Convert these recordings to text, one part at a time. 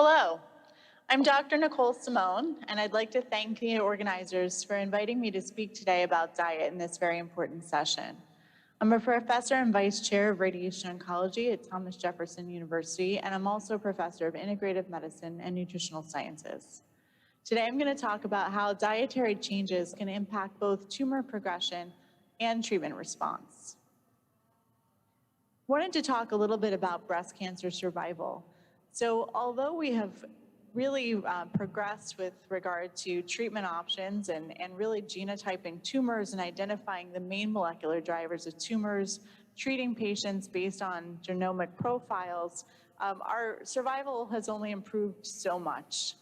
Hello, I'm Dr. Nicole Simone, and I'd like to thank the organizers for inviting me to speak today about diet in this very important session. I'm a professor and vice chair of radiation oncology at Thomas Jefferson University, and I'm also a professor of integrative medicine and nutritional sciences. Today, I'm going to talk about how dietary changes can impact both tumor progression and treatment response. I wanted to talk a little bit about breast cancer survival. So although we have really progressed with regard to treatment options and really genotyping tumors and identifying the main molecular drivers of tumors, treating patients based on genomic profiles, our survival has only improved so much.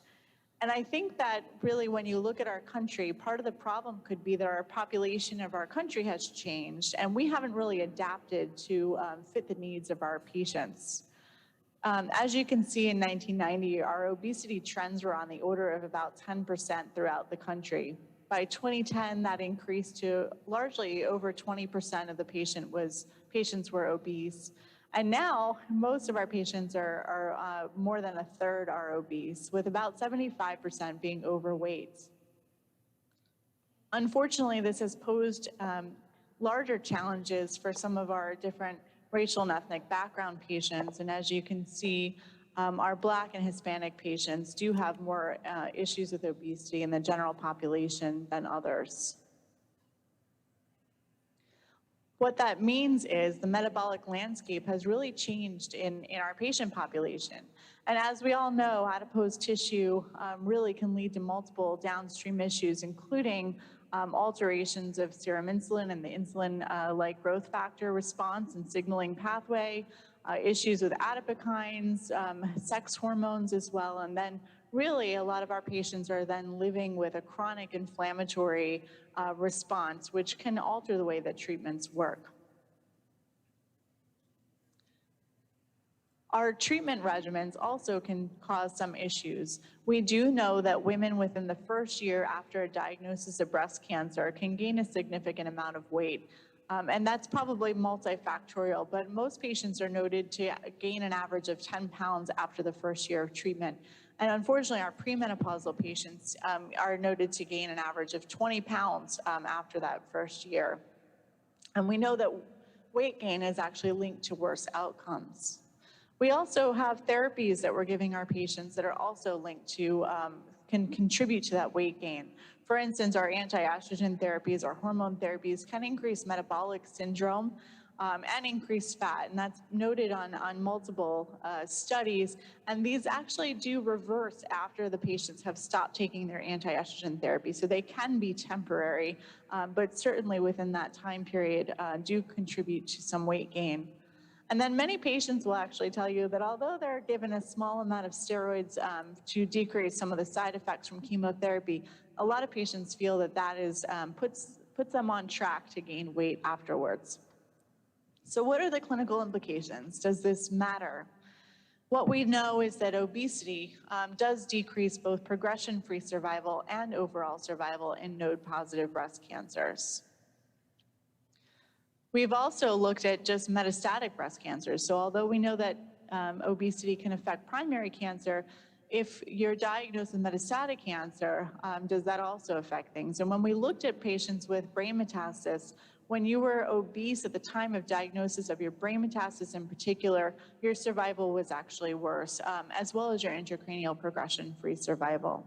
And I think that really when you look at our country, part of the problem could be that our population of our country has changed and we haven't really adapted to fit the needs of our patients. As you can see in 1990, our obesity trends were on the order of about 10% throughout the country. By 2010, that increased to largely over 20% of the patients were obese. And now most of our patients are more than a third are obese, with about 75% being overweight. Unfortunately, this has posed larger challenges for some of our different racial and ethnic background patients. And as you can see, our Black and Hispanic patients do have more issues with obesity in the general population than others. What that means is the metabolic landscape has really changed in our patient population. And as we all know, adipose tissue really can lead to multiple downstream issues, including alterations of serum insulin and the insulin-like growth factor response and signaling pathway, issues with adipokines, sex hormones as well, and then really a lot of our patients are then living with a chronic inflammatory response, which can alter the way that treatments work. Our treatment regimens also can cause some issues. We do know that women within the first year after a diagnosis of breast cancer can gain a significant amount of weight. And that's probably multifactorial, but most patients are noted to gain an average of 10 pounds after the first year of treatment. And unfortunately, our premenopausal patients are noted to gain an average of 20 pounds after that first year. And we know that weight gain is actually linked to worse outcomes. We also have therapies that we're giving our patients that are also linked to, can contribute to that weight gain. For instance, our anti-estrogen therapies, our hormone therapies can increase metabolic syndrome and increase fat, and that's noted on multiple studies. And these actually do reverse after the patients have stopped taking their anti-estrogen therapy. So they can be temporary, but certainly within that time period do contribute to some weight gain. And then many patients will actually tell you that although they're given a small amount of steroids to decrease some of the side effects from chemotherapy, a lot of patients feel that that is, puts them on track to gain weight afterwards. So what are the clinical implications? Does this matter? What we know is that obesity does decrease both progression-free survival and overall survival in node-positive breast cancers. We've also looked at just metastatic breast cancers. So although we know that obesity can affect primary cancer, if you're diagnosed with metastatic cancer, does that also affect things? And when we looked at patients with brain metastasis, when you were obese at the time of diagnosis of your brain metastasis in particular, your survival was actually worse, as well as your intracranial progression-free survival.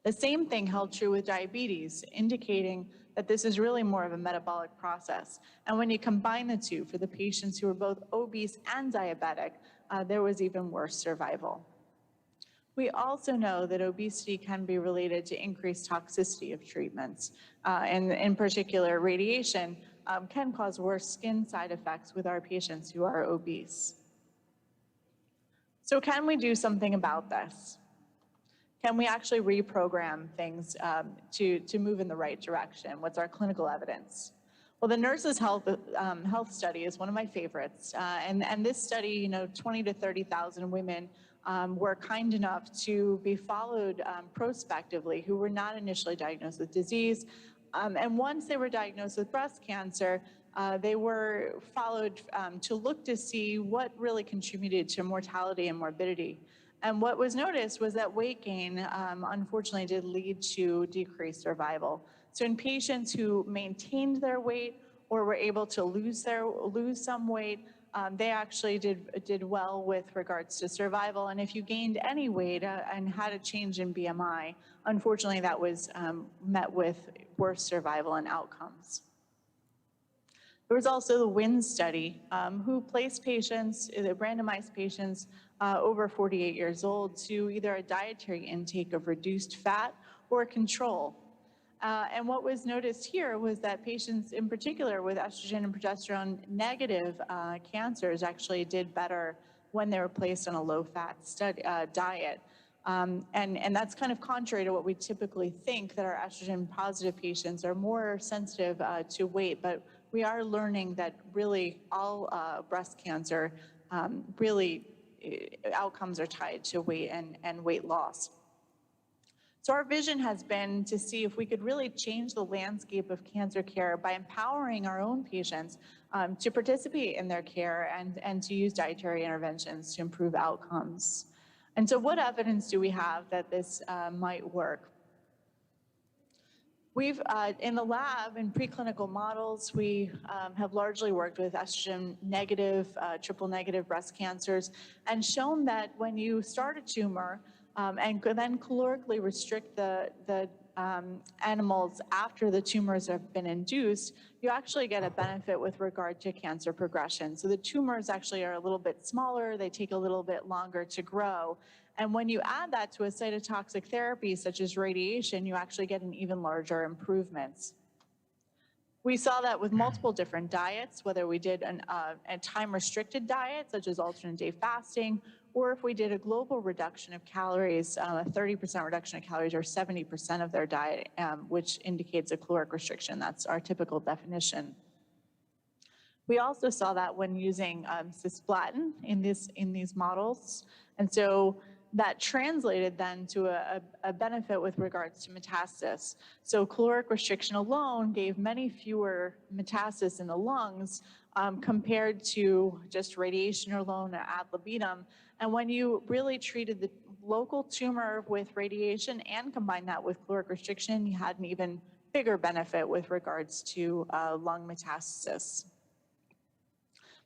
The same thing held true with diabetes, indicating that this is really more of a metabolic process. And when you combine the two, for the patients who were both obese and diabetic, there was even worse survival. We also know that obesity can be related to increased toxicity of treatments, and in particular, radiation can cause worse skin side effects with our patients who are obese. So can we do something about this? Can we actually reprogram things to move in the right direction? What's our clinical evidence? Well, the Nurses' Health Study is one of my favorites. And this study, 20 to 30,000 women were kind enough to be followed prospectively who were not initially diagnosed with disease. And once they were diagnosed with breast cancer, they were followed to look to see what really contributed to mortality and morbidity. And what was noticed was that weight gain, unfortunately, did lead to decreased survival. So in patients who maintained their weight or were able to lose some weight, they actually did well with regards to survival. And if you gained any weight and had a change in BMI, unfortunately, that was met with worse survival and outcomes. There was also the WIN study, who placed patients, randomized patients over 48 years old to either a dietary intake of reduced fat or control. And what was noticed here was that patients in particular with estrogen and progesterone negative cancers actually did better when they were placed on a low-fat diet. And that's kind of contrary to what we typically think, that our estrogen positive patients are more sensitive to weight, but we are learning that really all breast cancer outcomes are tied to weight and weight loss. So our vision has been to see if we could really change the landscape of cancer care by empowering our own patients to participate in their care and to use dietary interventions to improve outcomes. And so what evidence do we have that this might work? We've, in the lab, in preclinical models, we have largely worked with estrogen negative, triple negative breast cancers, and shown that when you start a tumor and then calorically restrict the animals after the tumors have been induced, you actually get a benefit with regard to cancer progression. So the tumors actually are a little bit smaller, they take a little bit longer to grow. And when you add that to a cytotoxic therapy, such as radiation, you actually get an even larger improvements. We saw that with multiple different diets, whether we did a time-restricted diet, such as alternate day fasting, or if we did a global reduction of calories, a 30% reduction of calories or 70% of their diet, which indicates a caloric restriction. That's our typical definition. We also saw that when using cisplatin in these models. And so that translated then to a benefit with regards to metastasis. So caloric restriction alone gave many fewer metastases in the lungs compared to just radiation alone or ad libitum. And when you really treated the local tumor with radiation and combined that with caloric restriction, you had an even bigger benefit with regards to lung metastasis.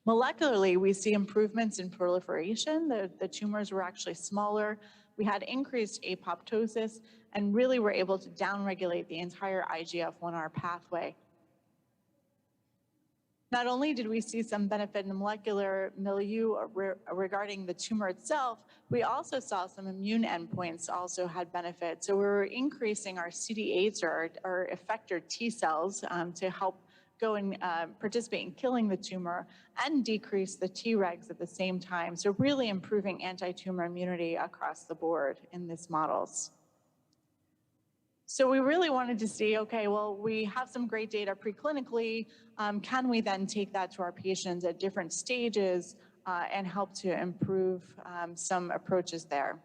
Molecularly, we see improvements in proliferation. The tumors were actually smaller. We had increased apoptosis and really were able to downregulate the entire IGF-1R pathway. Not only did we see some benefit in the molecular milieu regarding the tumor itself, we also saw some immune endpoints also had benefit. So we were increasing our CD8s or our effector T cells to help go and participate in killing the tumor and decrease the Tregs at the same time. So really improving anti-tumor immunity across the board in these models. So we really wanted to see, okay, well, we have some great data preclinically. Can we then take that to our patients at different stages and help to improve some approaches there?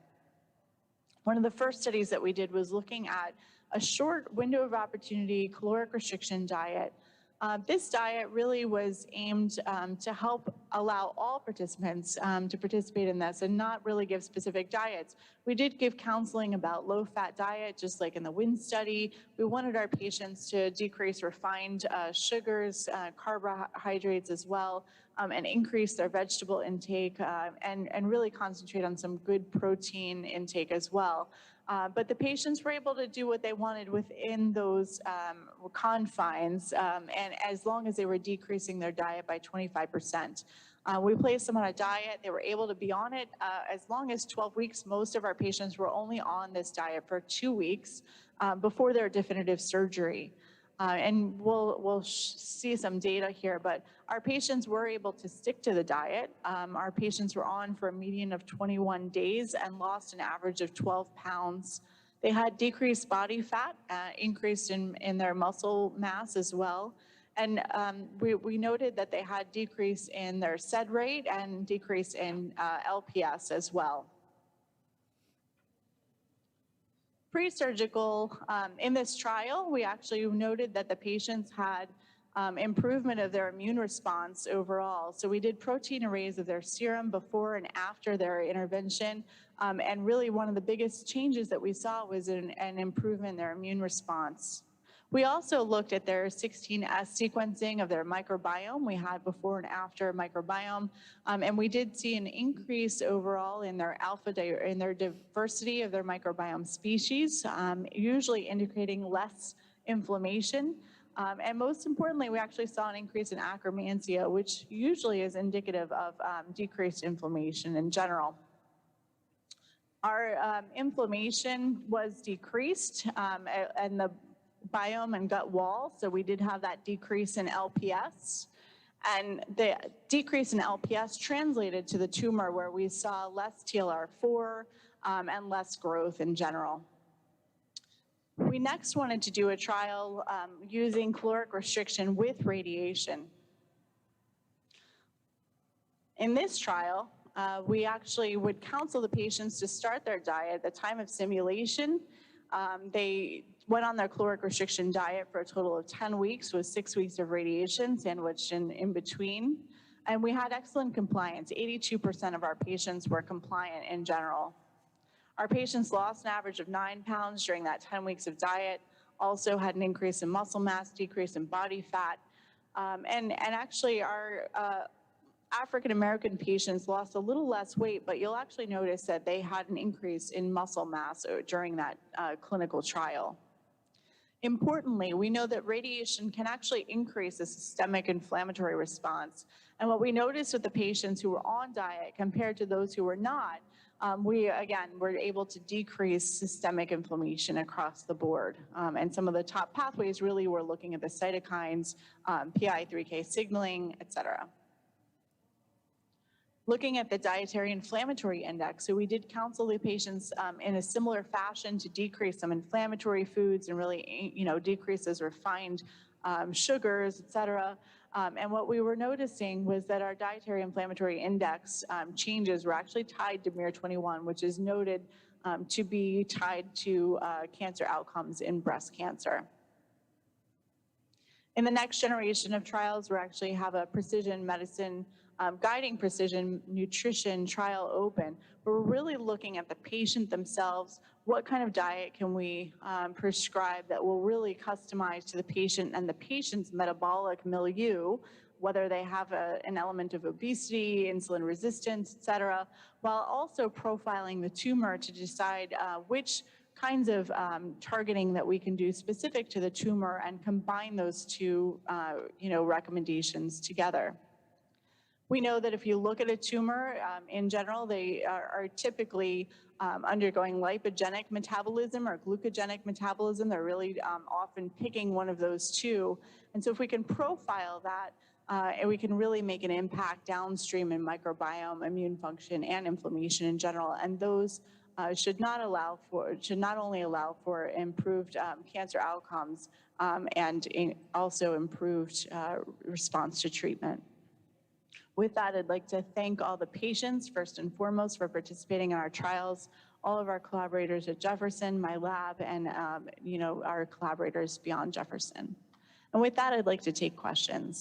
One of the first studies that we did was looking at a short window of opportunity caloric restriction diet. This diet really was aimed to help allow all participants to participate in this and not really give specific diets. We did give counseling about low-fat diet, just like in the WIN study. We wanted our patients to decrease refined sugars, carbohydrates as well, and increase their vegetable intake and really concentrate on some good protein intake as well. But the patients were able to do what they wanted within those confines, and as long as they were decreasing their diet by 25%. We placed them on a diet. They were able to be on it as long as 12 weeks. Most of our patients were only on this diet for 2 weeks before their definitive surgery. And we'll see some data here, but our patients were able to stick to the diet. Our patients were on for a median of 21 days and lost an average of 12 pounds. They had decreased body fat, increased in their muscle mass as well. And we noted that they had decrease in their SED rate and decrease in LPS as well. Pre-surgical, in this trial, we actually noted that the patients had improvement of their immune response overall. So we did protein arrays of their serum before and after their intervention. And really one of the biggest changes that we saw was an improvement in their immune response. We also looked at their 16S sequencing of their microbiome. We had before and after microbiome, and we did see an increase overall in their in their diversity of their microbiome species, usually indicating less inflammation. And most importantly, we actually saw an increase in akkermansia, which usually is indicative of decreased inflammation in general. Our inflammation was decreased, and the biome and gut wall, so we did have that decrease in LPS. And the decrease in LPS translated to the tumor where we saw less TLR4 and less growth in general. We next wanted to do a trial using caloric restriction with radiation. In this trial, we actually would counsel the patients to start their diet at the time of simulation. They went on their caloric restriction diet for a total of 10 weeks with 6 weeks of radiation sandwiched in between. And we had excellent compliance. 82% of our patients were compliant in general. Our patients lost an average of 9 pounds during that 10 weeks of diet, also had an increase in muscle mass, decrease in body fat. And actually our African-American patients lost a little less weight, but you'll actually notice that they had an increase in muscle mass during that clinical trial. Importantly, we know that radiation can actually increase the systemic inflammatory response. And what we noticed with the patients who were on diet compared to those who were not, we, again, were able to decrease systemic inflammation across the board. And some of the top pathways really were looking at the cytokines, PI3K signaling, et cetera. Looking at the dietary inflammatory index, so we did counsel the patients in a similar fashion to decrease some inflammatory foods and really, decrease those refined sugars, et cetera. And what we were noticing was that our dietary inflammatory index changes were actually tied to MIR21, which is noted to be tied to cancer outcomes in breast cancer. In the next generation of trials, we actually have a precision medicine guiding precision nutrition trial open, where we're really looking at the patient themselves. What kind of diet can we prescribe that will really customize to the patient and the patient's metabolic milieu, whether they have an element of obesity, insulin resistance, et cetera, while also profiling the tumor to decide which kinds of targeting that we can do specific to the tumor and combine those two recommendations together. We know that if you look at a tumor, in general, they are typically undergoing lipogenic metabolism or glucogenic metabolism. They're really often picking one of those two. And so if we can profile that, and we can really make an impact downstream in microbiome, immune function, and inflammation in general. And those should not only allow for improved cancer outcomes and also improved response to treatment. With that, I'd like to thank all the patients, first and foremost, for participating in our trials, all of our collaborators at Jefferson, my lab, and our collaborators beyond Jefferson. And with that, I'd like to take questions.